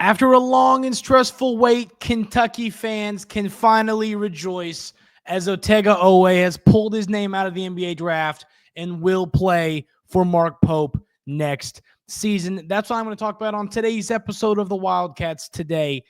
After a long and stressful wait, Kentucky fans can finally rejoice as Otega Oweh has pulled his name out of the NBA draft and will play for Mark Pope next season. That's what I'm going to talk about on today's episode of the Wildcats Today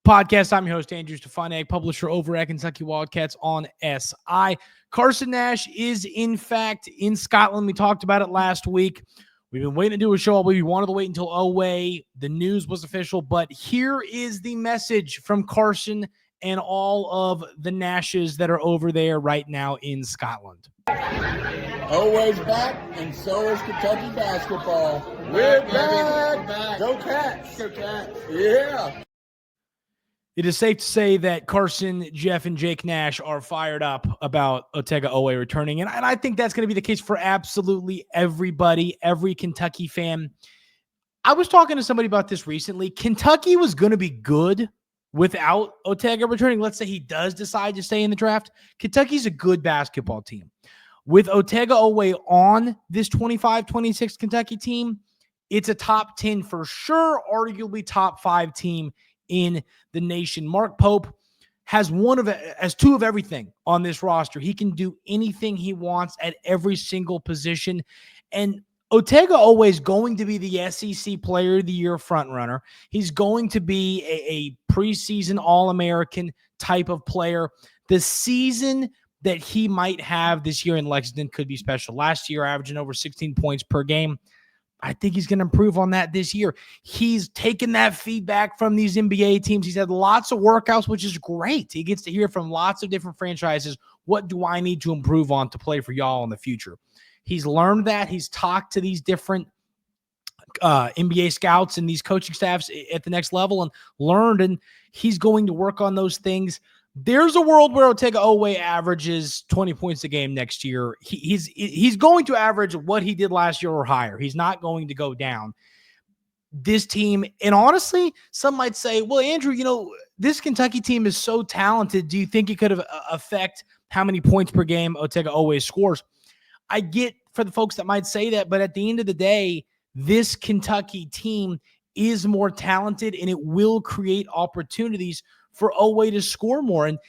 Podcast. I'm your host, Andrew Stefaniak, publisher over at Kentucky Wildcats on SI. Carson Nash is, in fact, in Scotland. We talked about it last week. We've been waiting to do a show. We wanted to wait until Oweh. The news was official, but here is the message from Carson and all of the Nashes that are over there right now in Scotland. Oweh's back, and so is Kentucky basketball. We're back. Go Cats. Go Cats. Yeah. It is safe to say that Carson, Jeff, and Jake Nash are fired up about Otega Oweh returning. And I think that's going to be the case for absolutely everybody, every Kentucky fan. I was talking to somebody about this recently. Kentucky was going to be good without Otega returning. Let's say he does decide to stay in the draft. Kentucky's a good basketball team. With Otega Oweh on this 25-26 Kentucky team, it's a top 10 for sure, arguably top 5 team in the nation. Mark Pope has two of everything on this roster. He can do anything he wants at every single position. And Otega Oweh is going to be the SEC Player of the Year frontrunner. He's going to be a preseason All-American type of player. The season that he might have this year in Lexington could be special. Last year, averaging over 16 points per game. I think he's going to improve on that this year. He's taken that feedback from these NBA teams. He's had lots of workouts, which is great. He gets to hear from lots of different franchises. What do I need to improve on to play for y'all in the future? He's learned that. He's talked to these different NBA scouts and these coaching staffs at the next level and learned, and he's going to work on those things. There's a world where Otega Oweh averages 20 points a game next year. He's going to average what he did last year or higher. He's not going to go down. This team, and honestly, some might say, well, Andrew, this Kentucky team is so talented. Do you think it could affect how many points per game Otega Oweh scores? I get for the folks that might say that, but at the end of the day, this Kentucky team is more talented, and it will create opportunities for Oweh to score more. And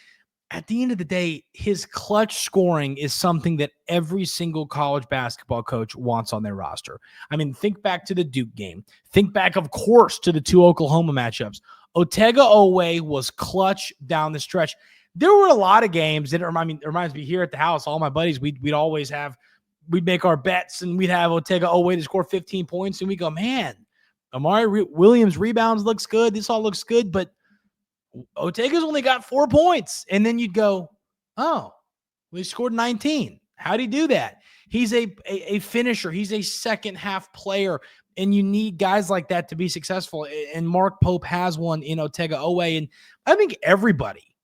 at the end of the day, his clutch scoring is something that every single college basketball coach wants on their roster. I mean, think back to the Duke game. Think back, of course, to the 2 Oklahoma matchups. Otega Oweh was clutch down the stretch. There were a lot of games that reminds me here at the house, all my buddies, we'd make our bets, and we'd have Otega Oweh to score 15 points, and we go, man, Amari Williams rebounds looks good. This all looks good, but Otega's only got 4 points. And then you'd go, oh, well, he scored 19. How'd he do that? He's a finisher. He's a second half player. And you need guys like that to be successful. And Mark Pope has one in Otega Oweh. And I think everybody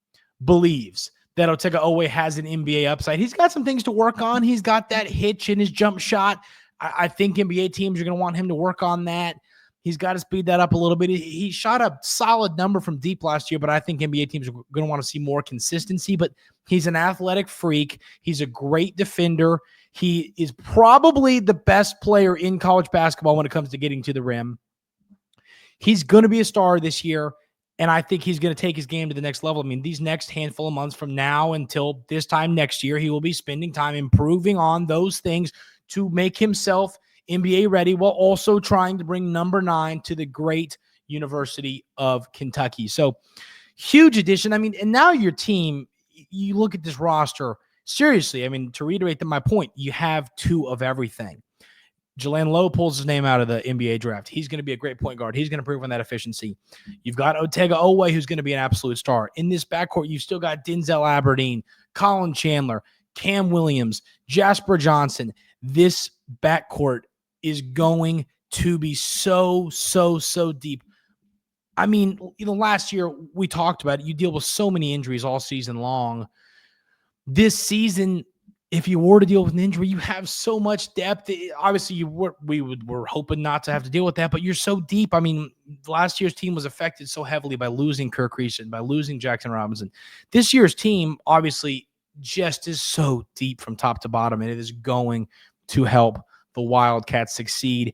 believes that Otega Oweh has an NBA upside. He's got some things to work on. He's got that hitch in his jump shot. I think NBA teams are going to want him to work on that. He's got to speed that up a little bit. He shot a solid number from deep last year, but I think NBA teams are going to want to see more consistency. But he's an athletic freak. He's a great defender. He is probably the best player in college basketball when it comes to getting to the rim. He's going to be a star this year, and I think he's going to take his game to the next level. I mean, these next handful of months from now until this time next year, he will be spending time improving on those things to make himself NBA ready, while also trying to bring number 9 to the great University of Kentucky. So huge addition. I mean, and now your team, you look at this roster, seriously, I mean, to reiterate my point, you have 2 of everything. Jalen Lowe pulls his name out of the NBA draft. He's going to be a great point guard. He's going to improve on that efficiency. You've got Otega Oweh, who's going to be an absolute star. In this backcourt, you've still got Denzel Aberdeen, Colin Chandler, Cam Williams, Jasper Johnson. This backcourt is going to be so deep. I mean, last year we talked about it. You deal with so many injuries all season long. This season, if you were to deal with an injury, you have so much depth. Obviously, we were hoping not to have to deal with that, but you're so deep. I mean, last year's team was affected so heavily by losing Kirk Reeson, by losing Jackson Robinson. This year's team, obviously, just is so deep from top to bottom, and it is going to help the Wildcats succeed.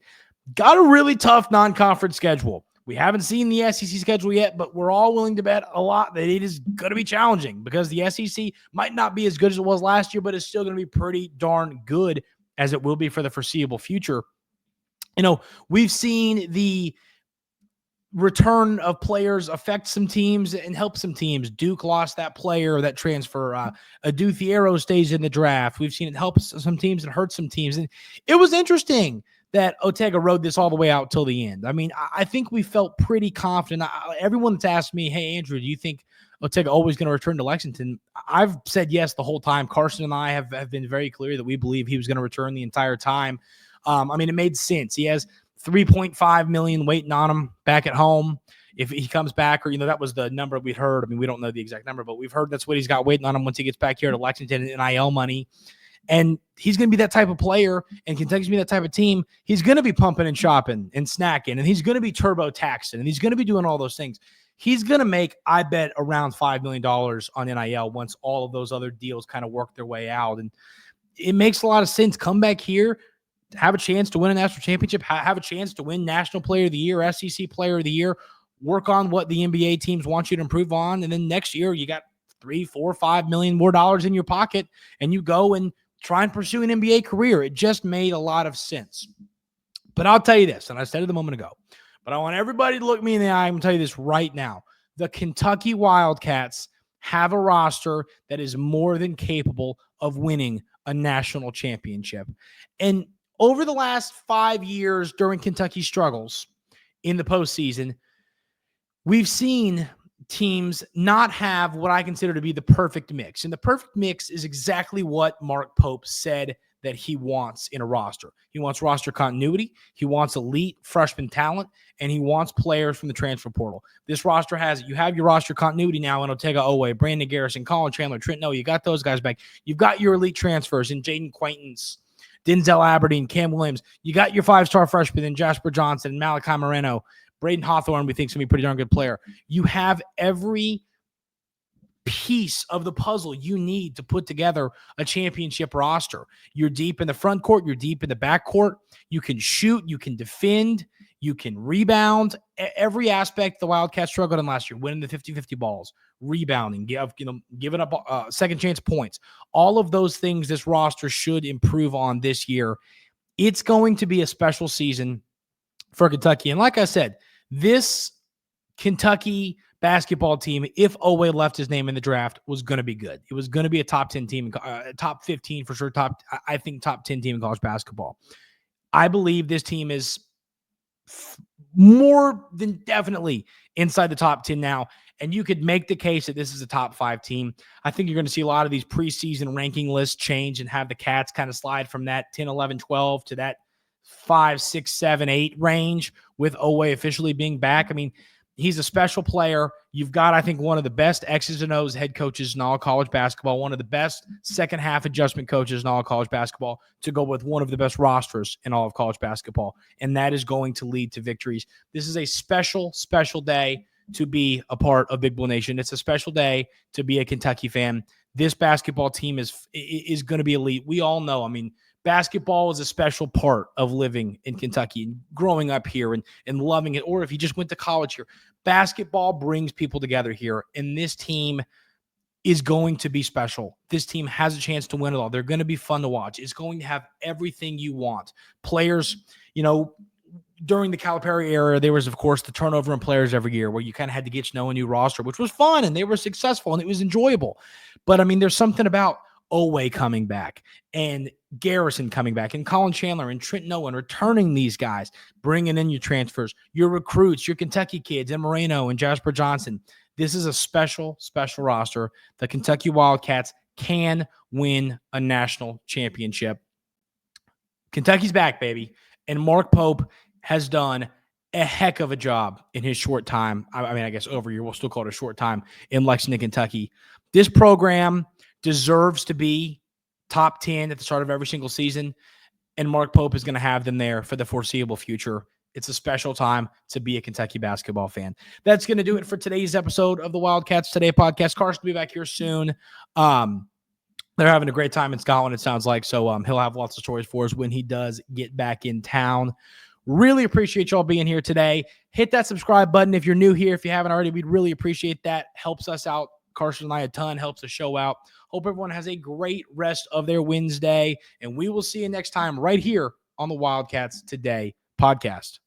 Got a really tough non-conference schedule. We haven't seen the SEC schedule yet, but we're all willing to bet a lot that it is going to be challenging because the SEC might not be as good as it was last year, but it's still going to be pretty darn good as it will be for the foreseeable future. We've seen the return of players affect some teams and help some teams. Duke lost that player, that transfer. Aduthiero stays in the draft. We've seen it help some teams and hurt some teams. And it was interesting that Otega rode this all the way out till the end. I mean, I think we felt pretty confident. Everyone that's asked me, hey, Andrew, do you think Otega Oweh going to return to Lexington? I've said yes the whole time. Carson and I have been very clear that we believe he was going to return the entire time. It made sense. He has $3.5 million waiting on him back at home. If he comes back, or, that was the number we'd heard. I mean, we don't know the exact number, but we've heard that's what he's got waiting on him once he gets back here to Lexington in NIL money. And he's going to be that type of player, and Kentucky's going to be that type of team. He's going to be pumping and shopping and snacking, and he's going to be turbo taxing, and he's going to be doing all those things. He's going to make, I bet, around $5 million on NIL once all of those other deals kind of work their way out. And it makes a lot of sense. Come back here, have a chance to win a national championship, have a chance to win National Player of the Year, SEC Player of the Year, work on what the NBA teams want you to improve on, and then next year you got $3, $4, $5 million more dollars in your pocket, and you go and try and pursue an NBA career. It just made a lot of sense. But I'll tell you this, and I said it a moment ago, but I want everybody to look me in the eye. I'm going to tell you this right now. The Kentucky Wildcats have a roster that is more than capable of winning a national championship. And over the last 5 years during Kentucky's struggles in the postseason, we've seen teams not have what I consider to be the perfect mix. And the perfect mix is exactly what Mark Pope said that he wants in a roster. He wants roster continuity. He wants elite freshman talent, and he wants players from the transfer portal. This roster has it. You have your roster continuity now in Otega Oweh, Brandon Garrison, Colin Chandler, Trent Noah. You got those guys back. You've got your elite transfers in Jaden Quaintance, Denzel Aberdeen, Cam Williams. You got your five-star freshmen in Jasper Johnson, Malachi Moreno, Braden Hawthorne, we think is going to be a pretty darn good player. You have every piece of the puzzle you need to put together a championship roster. You're deep in the front court. You're deep in the back court. You can shoot. You can defend. You can rebound. Every aspect the Wildcats struggled in last year, winning the 50-50 balls, rebounding, giving up second chance points. All of those things this roster should improve on this year. It's going to be a special season for Kentucky. And like I said, this Kentucky basketball team, if Oweh left his name in the draft, was going to be good. It was going to be a top 10 team, top 15 for sure, top 10 team in college basketball. I believe this team is more than definitely inside the top 10 now, and you could make the case that this is a top 5 team. I think you're going to see a lot of these preseason ranking lists change and have the Cats kind of slide from that 10, 11, 12 to that 5, 6, 7, 8 range with Oweh officially being back. I mean, he's a special player. You've got, I think, one of the best X's and O's head coaches in all college basketball, one of the best second half adjustment coaches in all college basketball, to go with one of the best rosters in all of college basketball. And that is going to lead to victories. This is a special, special day to be a part of Big Blue Nation. It's a special day to be a Kentucky fan. This basketball team is going to be elite. We all know, I mean, basketball is a special part of living in Kentucky and growing up here and loving it. Or if you just went to college here, basketball brings people together here. And this team is going to be special. This team has a chance to win it all. They're going to be fun to watch. It's going to have everything you want. Players, during the Calipari era, there was, of course, the turnover in players every year where you kind of had to get to know a new roster, which was fun, and they were successful, and it was enjoyable. But, I mean, there's something about Oweh coming back and Garrison coming back and Colin Chandler and Trent Noah and returning these guys, bringing in your transfers, your recruits, your Kentucky kids, and Moreno and Jasper Johnson. This is a special, special roster. The Kentucky Wildcats can win a national championship. Kentucky's back, baby. And Mark Pope has done a heck of a job in his short time. I guess over a year, we'll still call it a short time in Lexington, Kentucky. This program deserves to be top 10 at the start of every single season, and Mark Pope is going to have them there for the foreseeable future. It's a special time to be a Kentucky basketball fan. That's going to do it for today's episode of the Wildcats Today podcast. Carson will be back here soon. They're having a great time in Scotland, it sounds like, so he'll have lots of stories for us when he does get back in town. Really appreciate y'all being here today. Hit that subscribe button if you're new here. If you haven't already, we'd really appreciate that. Helps us out, Carson and I, a ton. Helps the show out. Hope everyone has a great rest of their Wednesday, and we will see you next time right here on the Wildcats Today podcast.